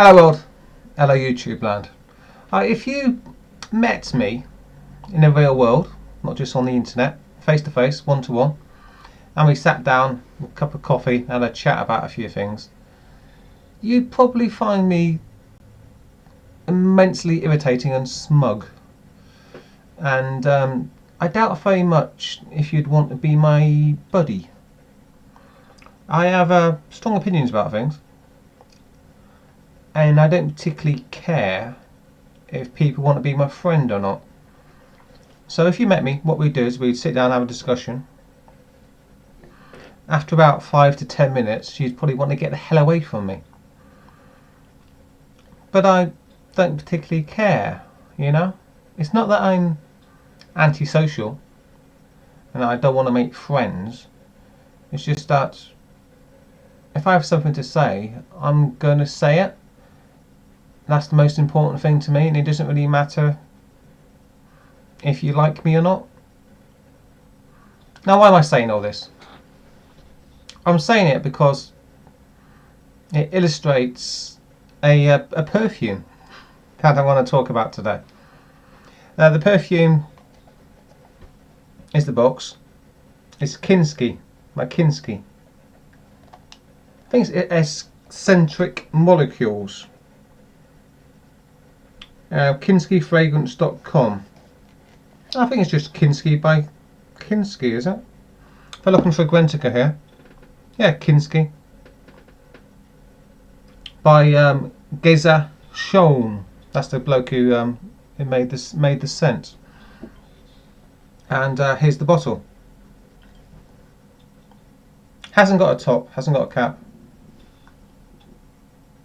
Hello world, hello YouTube land. If you met me in the real world, not just on the internet, face to face, one to one, and we sat down with a cup of coffee and a chat about a few things, you'd probably find me immensely irritating and smug. And I doubt very much if you'd want to be my buddy. I have strong opinions about things, and I don't particularly care if people want to be my friend or not. So if you met me, what we'd do is we'd sit down and have a discussion. After about 5 to 10 minutes, you'd probably want to get the hell away from me. But I don't particularly care, you know? It's not that I'm antisocial and I don't want to make friends. It's just that if I have something to say, I'm going to say it. That's the most important thing to me, and it doesn't really matter if you like me or not. Now, why am I saying all this? I'm saying it because it illustrates a perfume that I want to talk about today. The perfume is the box. It's Kinski, by Kinski. I think it's eccentric molecules. KinskiFragrance.com. I think it's just Kinski by Kinski, is it? If I look on Fragrantica here, yeah, Kinski by Geza Schoen. That's the bloke who made the scent. And here's the bottle. Hasn't got a top, hasn't got a cap.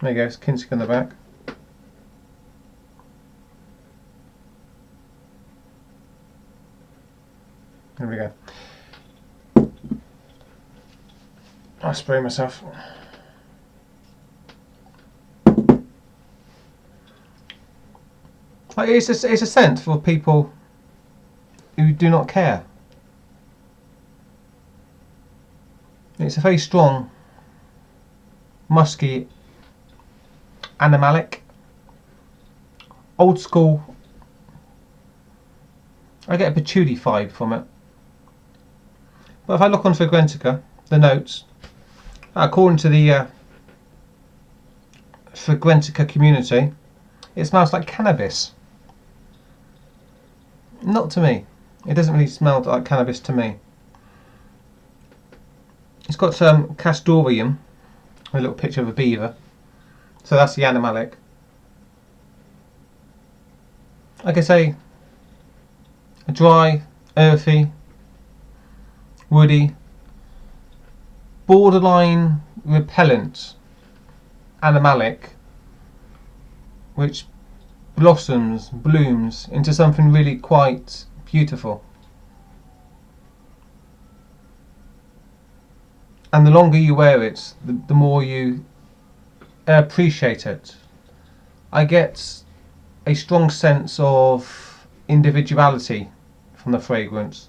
There you go, it's Kinski on the back. There we go. I'll spray myself. It's a scent for people who do not care. It's a very strong, musky, animalic, old school. I get a patchouli vibe from it. But if I look on Fragrantica, the notes, according to the Fragrantica community, it smells like cannabis. Not to me. It doesn't really smell like cannabis to me. It's got some castoreum, a little picture of a beaver. So that's the animalic. Like I say, a dry, earthy, woody, borderline repellent animalic, which blooms into something really quite beautiful. And the longer you wear it, the more you appreciate it. I get a strong sense of individuality from the fragrance.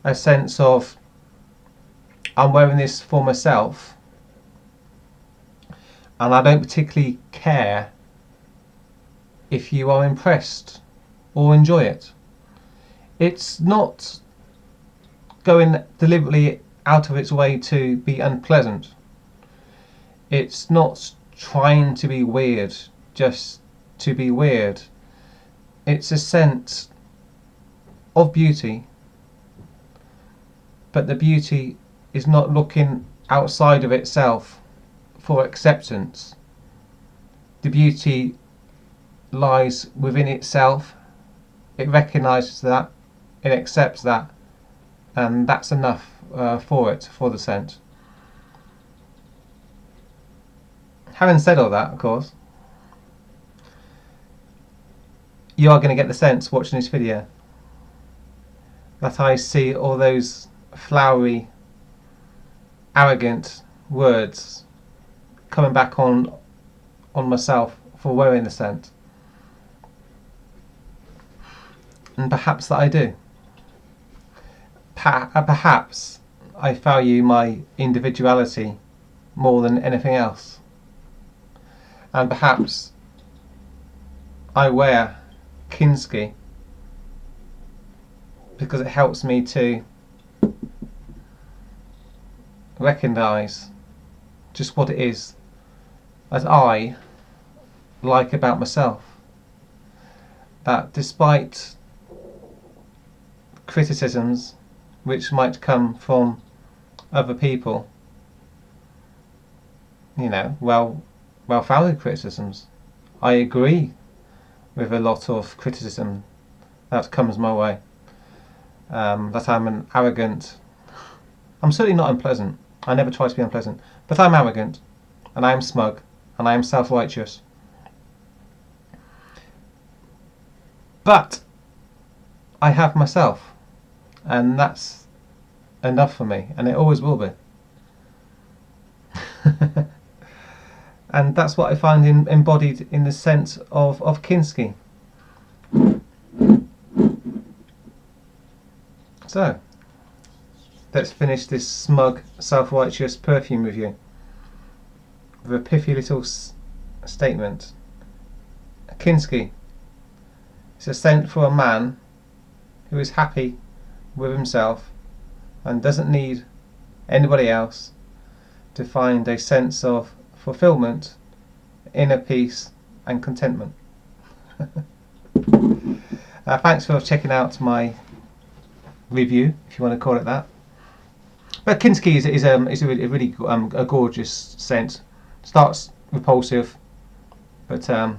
A sense of, I'm wearing this for myself, and I don't particularly care if you are impressed or enjoy it. It's not going deliberately out of its way to be unpleasant. It's not trying to be weird just to be weird. It's a sense of beauty, but the beauty is not looking outside of itself for acceptance. The beauty lies within itself. It recognises that, it accepts that, and that's enough for the scent. Having said all that, of course, you are going to get the sense watching this video that I see all those flowery, arrogant words coming back on myself for wearing the scent. And perhaps that I do. Perhaps I value my individuality more than anything else. And perhaps I wear Kinski because it helps me to recognise just what it is that I like about myself. That despite criticisms which might come from other people, you know, well-founded criticisms, I agree with a lot of criticism that comes my way. That I'm an arrogant. I'm certainly not unpleasant. I never try to be unpleasant. But I'm arrogant, and I am smug, and I am self-righteous. But I have myself, and that's enough for me, and it always will be. And that's what I find embodied in the sense of Kinski. So, let's finish this smug, self-righteous perfume review with a pithy little statement. Kinski is a scent for a man who is happy with himself and doesn't need anybody else to find a sense of fulfillment, inner peace and contentment. Thanks for checking out my review, if you want to call it that. But Kinski is a really a gorgeous scent. Starts repulsive, but it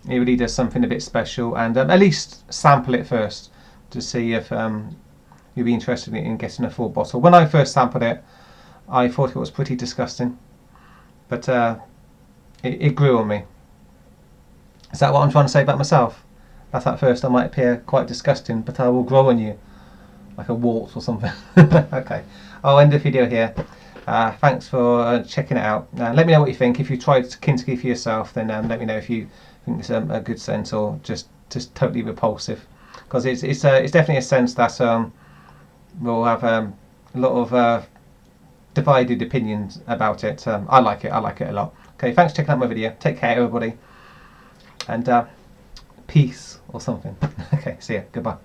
really does something a bit special. And at least sample it first to see if you'll be interested in getting a full bottle. When I first sampled it, I thought it was pretty disgusting, but it grew on me. Is that what I'm trying to say about myself? That at first I might appear quite disgusting, but I will grow on you like a wart or something. Okay, I'll end the video here. Thanks for checking it out. Let me know what you think. If you tried Kinski for yourself, then let me know if you think it's a good scent or just totally repulsive. Because it's definitely a scent that will have a lot of divided opinions about it. I like it a lot. Okay, thanks for checking out my video. Take care, everybody, and peace or something. Okay, see ya. Goodbye.